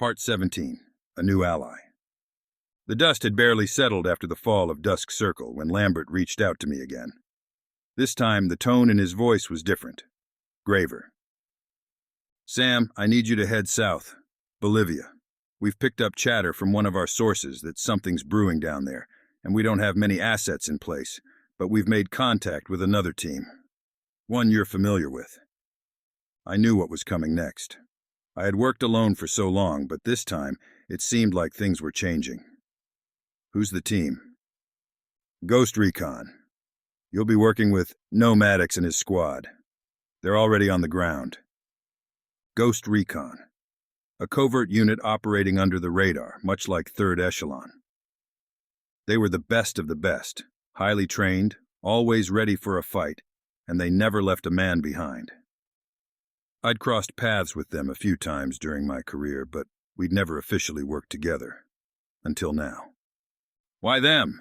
Part 17. A New Ally. The dust had barely settled after the fall of Dusk Circle when Lambert reached out to me again. This time, the tone in his voice was different, graver. "Sam, I need you to head south. Bolivia. We've picked up chatter from one of our sources that something's brewing down there, and we don't have many assets in place, but we've made contact with another team. One you're familiar with." I knew what was coming next. I had worked alone for so long, but this time it seemed like things were changing. "Who's the team?" "Ghost Recon. You'll be working with Nomadix and his squad. They're already on the ground." Ghost Recon. A covert unit operating under the radar, much like Third Echelon. They were the best of the best, highly trained, always ready for a fight, and they never left a man behind. I'd crossed paths with them a few times during my career, but we'd never officially worked together. Until now. "Why them?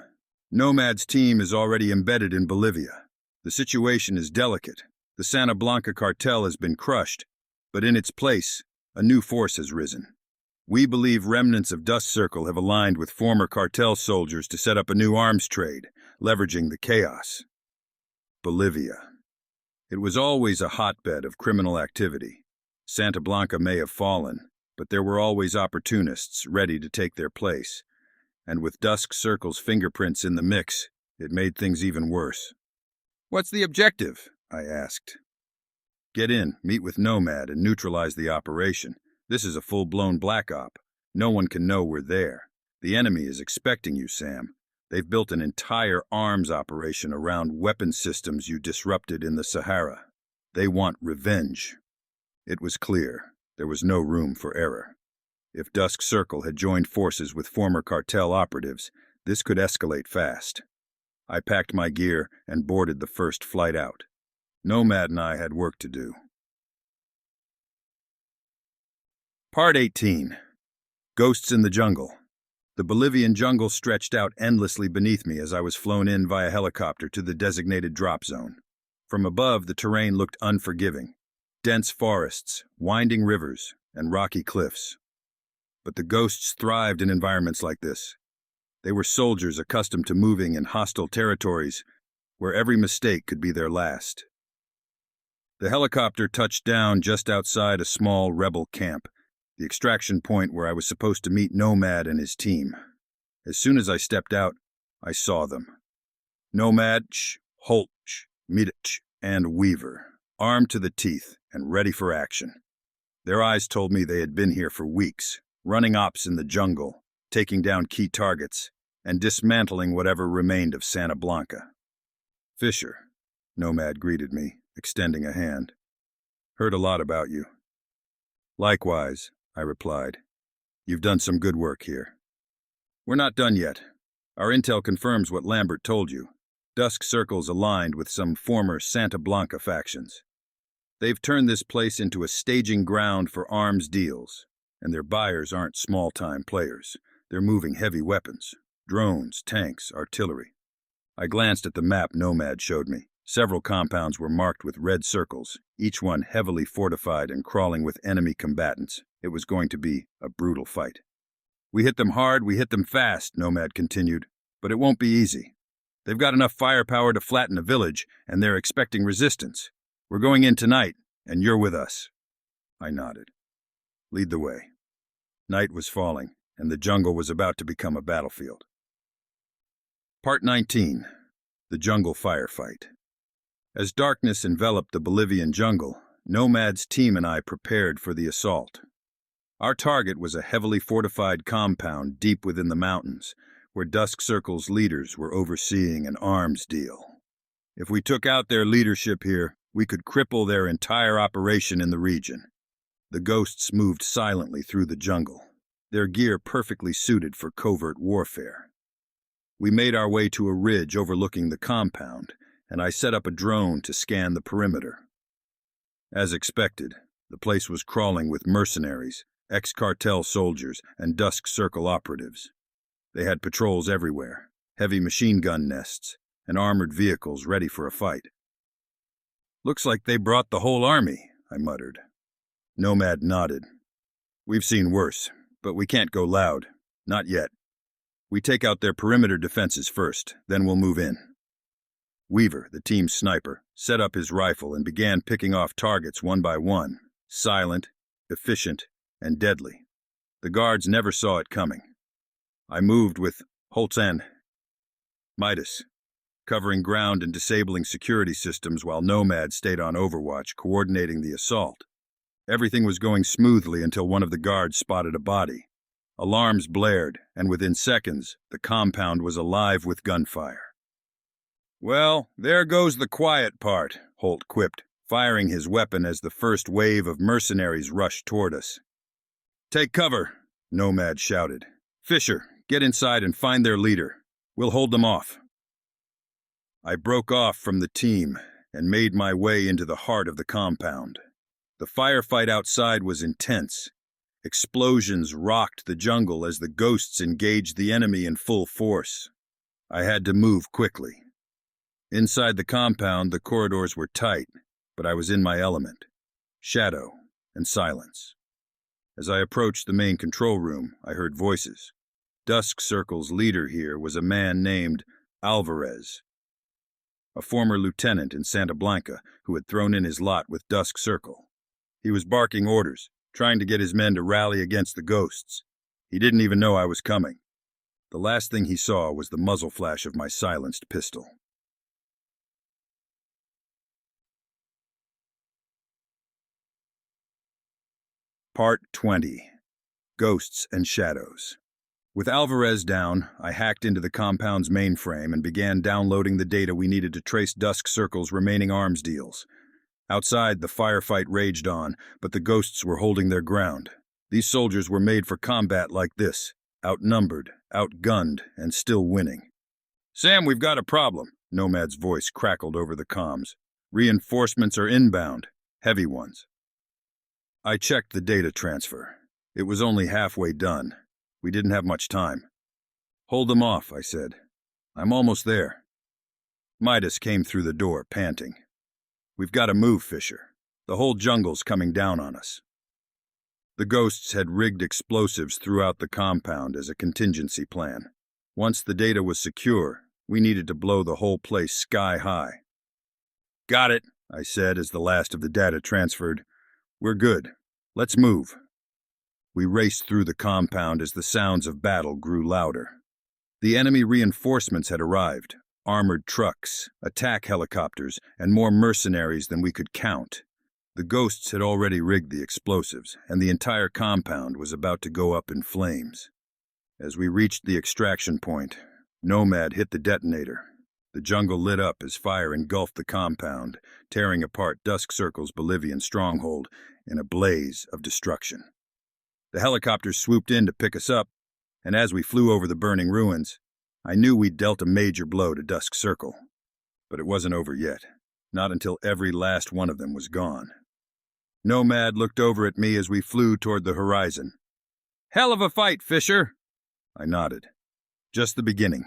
Nomad's team is already embedded in Bolivia. The situation is delicate. The Santa Blanca cartel has been crushed, but in its place, a new force has risen. We believe remnants of Dusk Circle have aligned with former cartel soldiers to set up a new arms trade, leveraging the chaos." Bolivia. It was always a hotbed of criminal activity. Santa Blanca may have fallen, but there were always opportunists ready to take their place. And with Dusk Circle's fingerprints in the mix, it made things even worse. "What's the objective?" I asked. "Get in, meet with Nomad, and neutralize the operation. This is a full-blown black op. No one can know we're there. The enemy is expecting you, Sam. They've built an entire arms operation around weapon systems you disrupted in the Sahara. They want revenge." It was clear. There was no room for error. If Dusk Circle had joined forces with former cartel operatives, this could escalate fast. I packed my gear and boarded the first flight out. Nomad and I had work to do. Part 18. Ghosts in the Jungle. The Bolivian jungle stretched out endlessly beneath me as I was flown in via helicopter to the designated drop zone. From above, the terrain looked unforgiving. Dense forests, winding rivers, and rocky cliffs. But the ghosts thrived in environments like this. They were soldiers accustomed to moving in hostile territories where every mistake could be their last. The helicopter touched down just outside a small rebel camp, the extraction point where I was supposed to meet Nomad and his team. As soon as I stepped out, I saw them. Nomad, Holt, Midich, and Weaver, armed to the teeth and ready for action. Their eyes told me they had been here for weeks, running ops in the jungle, taking down key targets, and dismantling whatever remained of Santa Blanca. "Fisher," Nomad greeted me, extending a hand. "Heard a lot about you." "Likewise," I replied. "You've done some good work here." "We're not done yet. Our intel confirms what Lambert told you. Dusk Circle's aligned with some former Santa Blanca factions. They've turned this place into a staging ground for arms deals, and their buyers aren't small-time players. They're moving heavy weapons, drones, tanks, artillery." I glanced at the map Nomad showed me. Several compounds were marked with red circles, each one heavily fortified and crawling with enemy combatants. It was going to be a brutal fight. "We hit them hard, we hit them fast," Nomad continued, "but it won't be easy. They've got enough firepower to flatten a village, and they're expecting resistance. We're going in tonight, and you're with us." I nodded. "Lead the way." Night was falling, and the jungle was about to become a battlefield. Part 19. The Jungle Firefight. As darkness enveloped the Bolivian jungle, Nomad's team and I prepared for the assault. Our target was a heavily fortified compound deep within the mountains, where Dusk Circle's leaders were overseeing an arms deal. If we took out their leadership here, we could cripple their entire operation in the region. The ghosts moved silently through the jungle, their gear perfectly suited for covert warfare. We made our way to a ridge overlooking the compound, and I set up a drone to scan the perimeter. As expected, the place was crawling with mercenaries, ex-cartel soldiers, and Dusk Circle operatives. They had patrols everywhere, heavy machine gun nests, and armored vehicles ready for a fight. "Looks like they brought the whole army," I muttered. Nomad nodded. "We've seen worse. But we can't go loud. Not yet. We take out their perimeter defenses first, then we'll move in. Weaver, the team's sniper, set up his rifle and began picking off targets one by one, silent, efficient, and deadly. The guards never saw it coming. I moved with Holtz and Midas, covering ground and disabling security systems while Nomad stayed on overwatch, coordinating the assault. Everything was going smoothly until one of the guards spotted a body. Alarms blared, and within seconds, the compound was alive with gunfire. "Well, there goes the quiet part," Holt quipped, firing his weapon as the first wave of mercenaries rushed toward us. "Take cover," Nomad shouted. "Fisher, get inside and find their leader. We'll hold them off." I broke off from the team and made my way into the heart of the compound. The firefight outside was intense. Explosions rocked the jungle as the ghosts engaged the enemy in full force. I had to move quickly. Inside the compound, the corridors were tight, but I was in my element. Shadow and silence. As I approached the main control room, I heard voices. Dusk Circle's leader here was a man named Alvarez, a former lieutenant in Santa Blanca who had thrown in his lot with Dusk Circle. He was barking orders, trying to get his men to rally against the ghosts. He didn't even know I was coming. The last thing he saw was the muzzle flash of my silenced pistol. Part 20. Ghosts and Shadows. With Alvarez down, I hacked into the compound's mainframe and began downloading the data we needed to trace Dusk Circle's remaining arms deals. Outside, the firefight raged on, but the ghosts were holding their ground. These soldiers were made for combat like this, outnumbered, outgunned, and still winning. "Sam, we've got a problem," Nomad's voice crackled over the comms. "Reinforcements are inbound, heavy ones." I checked the data transfer. It was only halfway done. We didn't have much time. "Hold them off," I said. "I'm almost there." Midas came through the door, panting. "We've got to move, Fisher. The whole jungle's coming down on us." The ghosts had rigged explosives throughout the compound as a contingency plan. Once the data was secure, we needed to blow the whole place sky high. "Got it," I said as the last of the data transferred. "We're good. Let's move." We raced through the compound as the sounds of battle grew louder. The enemy reinforcements had arrived. Armored trucks, attack helicopters, and more mercenaries than we could count. The ghosts had already rigged the explosives, and the entire compound was about to go up in flames. As we reached the extraction point, Nomad hit the detonator. The jungle lit up as fire engulfed the compound, tearing apart Dusk Circle's Bolivian stronghold in a blaze of destruction. The helicopters swooped in to pick us up, and as we flew over the burning ruins, I knew we'd dealt a major blow to Dusk Circle. But it wasn't over yet, not until every last one of them was gone. Nomad looked over at me as we flew toward the horizon. "Hell of a fight, Fisher!" I nodded. "Just the beginning."